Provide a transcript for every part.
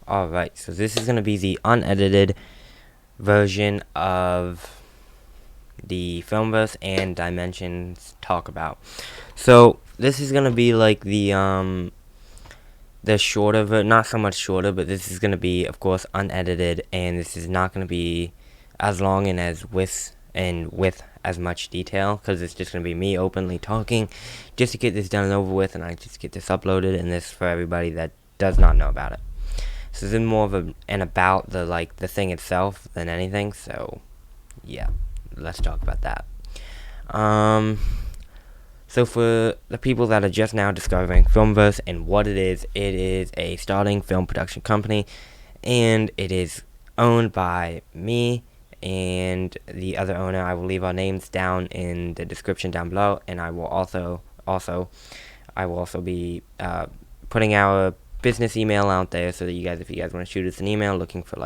Alright, so this is going to be the unedited version of the Filmverse and Dimensions talk about. So this is going to be like the shorter, not so much shorter, but this is going to be, of course, unedited, and this is not going to be as long and with as much detail, because it's just going to be me openly talking just to get this done and over with, and I just get this uploaded, and this for everybody that does not know about it. So this is more of an about the thing itself than anything. So yeah, let's talk about that. So for the people that are just now discovering Filmverse and what it is a starting film production company, and it is owned by me and the other owner. I will leave our names down in the description down below, and I will also be putting our business email out there, so that if you guys want to shoot us an email looking for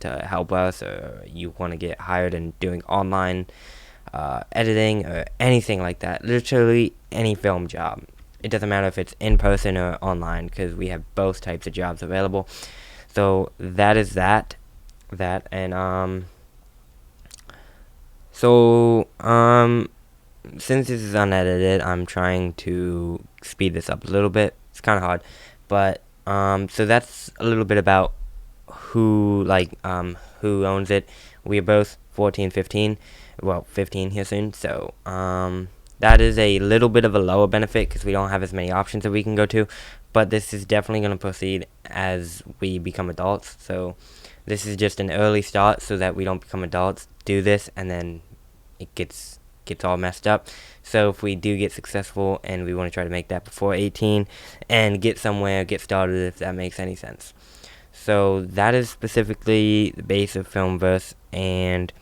to help us, or you want to get hired in doing online editing or anything like that, literally any film job. It doesn't matter if it's in person or online, because we have both types of jobs available. So that is that, and since this is unedited, I'm trying to speed this up a little bit. It's kind of hard, but so that's a little bit about who owns it. We are both 14, 15, well, 15 here soon, so that is a little bit of a lower benefit because we don't have as many options that we can go to, but this is definitely going to proceed as we become adults. So this is just an early start so that we don't become adults, do this, and then it gets all messed up. So if we do get successful, and we want to try to make that before 18 and get somewhere, get started, if that makes any sense. So that is specifically the base of Filmverse. And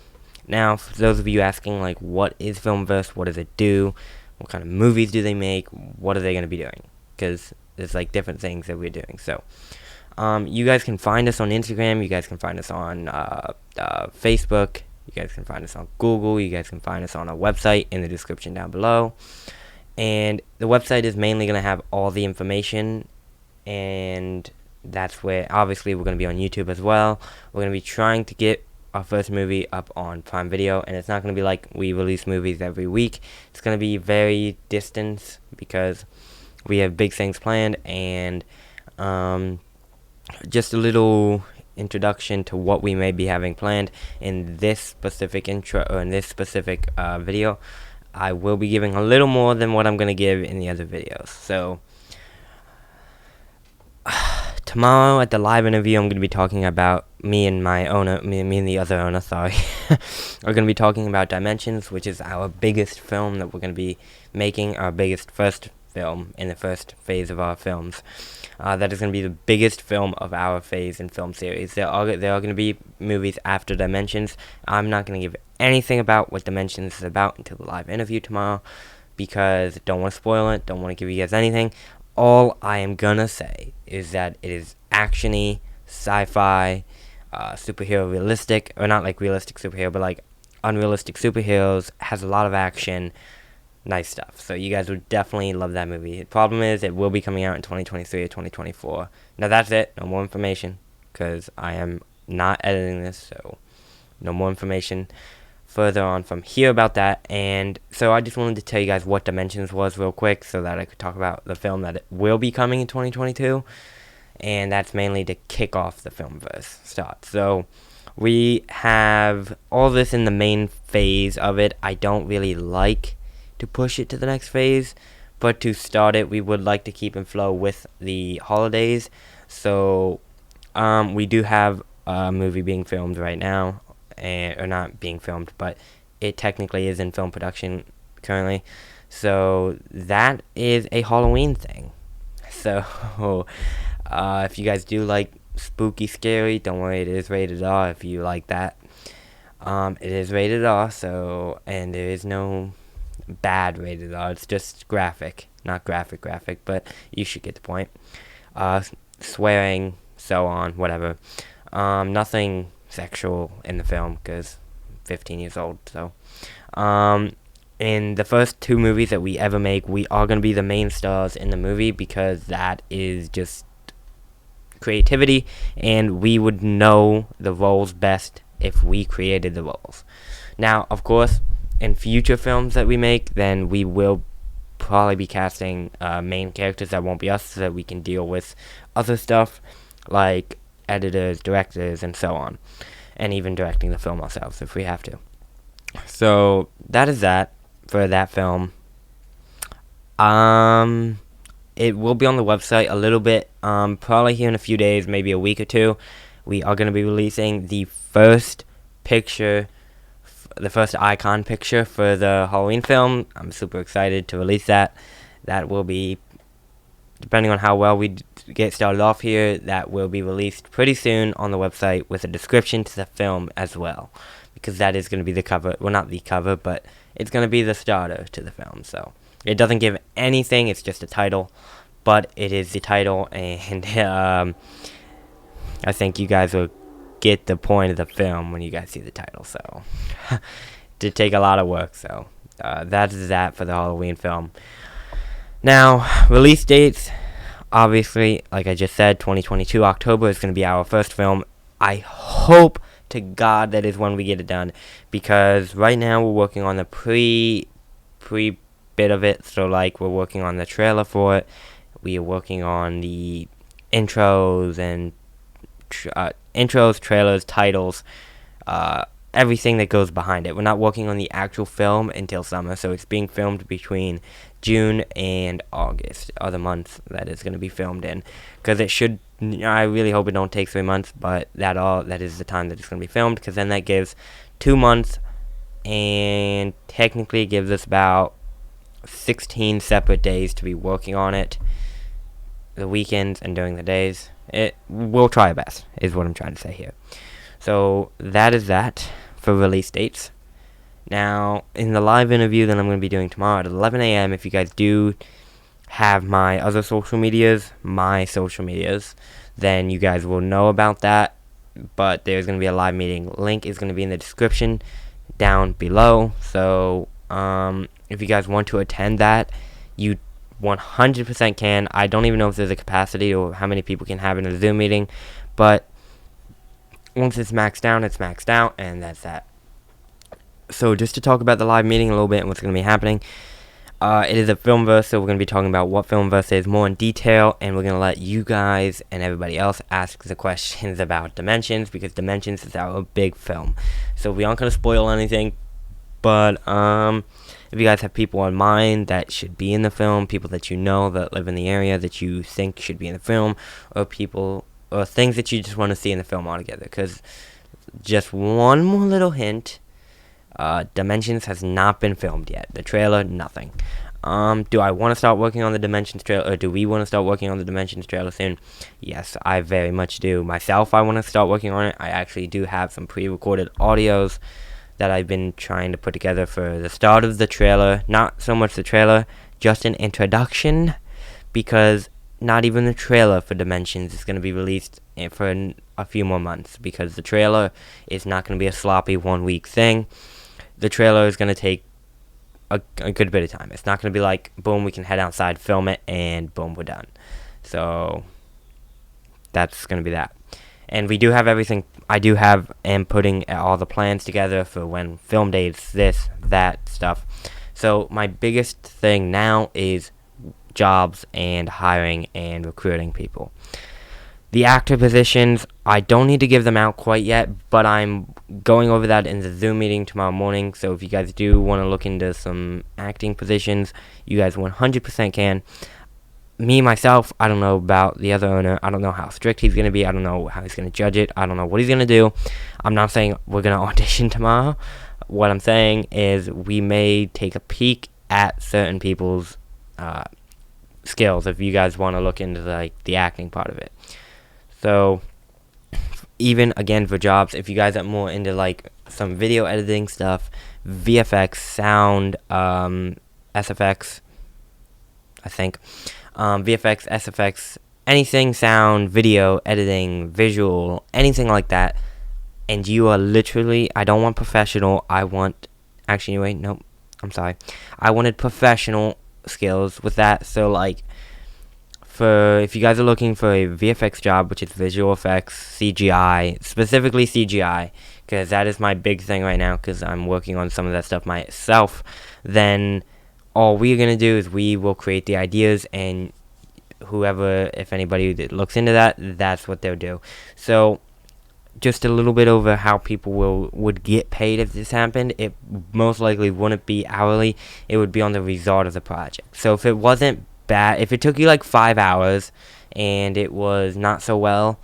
now, for those of you asking, what is Filmverse, what does it do, what kind of movies do they make, what are they going to be doing, because there's different things that we're doing. So you guys can find us on Instagram, you guys can find us on Facebook, you guys can find us on Google, you guys can find us on our website in the description down below. And the website is mainly going to have all the information, and that's where, obviously, we're going to be on YouTube as well. We're going to be trying to get our first movie up on Prime Video, and it's not going to be like we release movies every week. It's going to be very distant, because we have big things planned. And just a little introduction to what we may be having planned in this specific intro, or in this specific video. I will be giving a little more than what I'm going to give in the other videos. So tomorrow at the live interview, I'm going to be talking about me and the other owner, sorry. We're going to be talking about Dimensions, which is our biggest film that we're going to be making, our biggest first film in the first phase of our films. That is going to be the biggest film of our phase in film series. There are going to be movies after Dimensions. I'm not going to give anything about what Dimensions is about until the live interview tomorrow, because I don't want to spoil it, don't want to give you guys anything. All I am going to say is that it is action-y, sci-fi, superhero realistic, or not realistic superhero, but unrealistic superheroes, has a lot of action, nice stuff. So you guys would definitely love that movie. The problem is it will be coming out in 2023 or 2024. Now that's it, no more information, because I am not editing this, so no more information further on from here about that. And so I just wanted to tell you guys what Dimensions was real quick, so that I could talk about the film that will be coming in 2022, and that's mainly to kick off the Filmverse start. So we have all this in the main phase of it. I don't really like to push it to the next phase, but to start it, we would like to keep in flow with the holidays. So we do have a movie being filmed right now, or not being filmed, but it technically is in film production currently. So that is a Halloween thing. So if you guys do like spooky, scary, don't worry, it is rated R if you like that. It is rated R, so, and there is no bad rated R, it's just graphic, not graphic, but you should get the point. Swearing, so on, whatever. Nothing sexual in the film, because I'm 15 years old, so. In the first two movies that we ever make, we are going to be the main stars in the movie, because that is just creativity, and we would know the roles best if we created the roles. Now, of course, in future films that we make, then we will probably be casting main characters that won't be us, so that we can deal with other stuff like editors, directors, and so on, and even directing the film ourselves if we have to. So that is that for that film. It will be on the website a little bit, probably here in a few days, maybe a week or two. We are going to be releasing the first picture, the first icon picture for the Halloween film. I'm super excited to release that. That will be, depending on how well we get started off here, that will be released pretty soon on the website with a description to the film as well, because that is going to be the cover. Well, not the cover, but it's going to be the starter to the film. So it doesn't give anything, it's just a title, but it is the title, and I think you guys will get the point of the film when you guys see the title. So it did take a lot of work. So that is that for the Halloween film. Now, release dates, obviously, like I just said, 2022 October is going to be our first film. I hope to God that is when we get it done, because right now we're working on the pre bit of it. So like, we're working on the trailer for it, we are working on the intros and intros, trailers, titles, everything that goes behind it. We're not working on the actual film until summer, so it's being filmed between June and August, are the months that it's going to be filmed in, because it should, I really hope it don't take 3 months, but that is the time that it's going to be filmed, because then that gives 2 months, and technically gives us about 16 separate days to be working on it, the weekends and during the days. We'll try our best, is what I'm trying to say here. So that is that for release dates. Now, in the live interview that I'm going to be doing tomorrow at 11 a.m., if you guys do have my other social medias, then you guys will know about that. But there's going to be a live meeting. Link is going to be in the description down below. So if you guys want to attend that, you 100% can. I don't even know if there's a capacity or how many people can have in a Zoom meeting. But once it's maxed down, it's maxed out, and that's that. So just to talk about the live meeting a little bit and what's going to be happening, it is a Filmverse, so we're going to be talking about what Filmverse is more in detail, and we're going to let you guys and everybody else ask the questions about Dimensions, because Dimensions is our big film. So we aren't going to spoil anything, but if you guys have people in mind that should be in the film, people that you know that live in the area that you think should be in the film, or people or things that you just want to see in the film altogether, because just one more little hint, Dimensions has not been filmed yet. The trailer, nothing. Do I want to start working on the Dimensions trailer, or do we want to start working on the Dimensions trailer soon? Yes, I very much do. Myself, I want to start working on it. I actually do have some pre-recorded audios that I've been trying to put together for the start of the trailer. Not so much the trailer, just an introduction, because not even the trailer for Dimensions is going to be released for a few more months, because the trailer is not going to be a sloppy 1 week thing. The trailer is going to take a good bit of time. It's not going to be like, boom, we can head outside, film it, and boom, we're done. So that's going to be that. And we do have everything. I am putting all the plans together for when film dates, this, that stuff. So my biggest thing now is jobs and hiring and recruiting people. The actor positions, I don't need to give them out quite yet, but I'm going over that in the Zoom meeting tomorrow morning. So if you guys do want to look into some acting positions, you guys 100% can. Me, myself, I don't know about the other owner. I don't know how strict he's going to be. I don't know how he's going to judge it. I don't know what he's going to do. I'm not saying we're going to audition tomorrow. What I'm saying is we may take a peek at certain people's skills if you guys want to look into the acting part of it. So even again for jobs, if you guys are more into some video editing stuff, VFX, sound, SFX, I think, VFX, SFX, anything sound, video editing, visual, anything like that, and you are literally, I don't want professional, I wanted professional skills with that. So if you guys are looking for a VFX job, which is visual effects, CGI, specifically CGI, because that is my big thing right now, because I'm working on some of that stuff myself, then all we're going to do is we will create the ideas, and whoever, if anybody that looks into that, that's what they'll do. So just a little bit over how people would get paid if this happened. It most likely wouldn't be hourly. It would be on the result of the project. So if it wasn't bad, if it took you like 5 hours and it was not so well,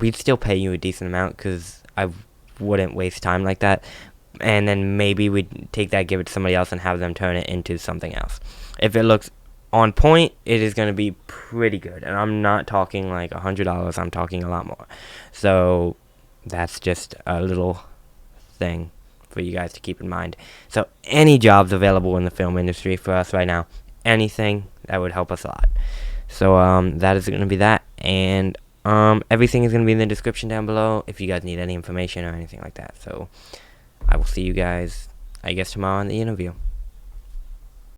we'd still pay you a decent amount, because I wouldn't waste time like that. And then maybe we'd take that, give it to somebody else, and have them turn it into something else. If it looks on point, it is going to be pretty good. And I'm not talking like $100, I'm talking a lot more. So that's just a little thing for you guys to keep in mind. So any jobs available in the film industry for us right now, anything, that would help us a lot. So that is going to be that. And everything is going to be in the description down below if you guys need any information or anything like that. So I will see you guys, I guess, tomorrow in the interview.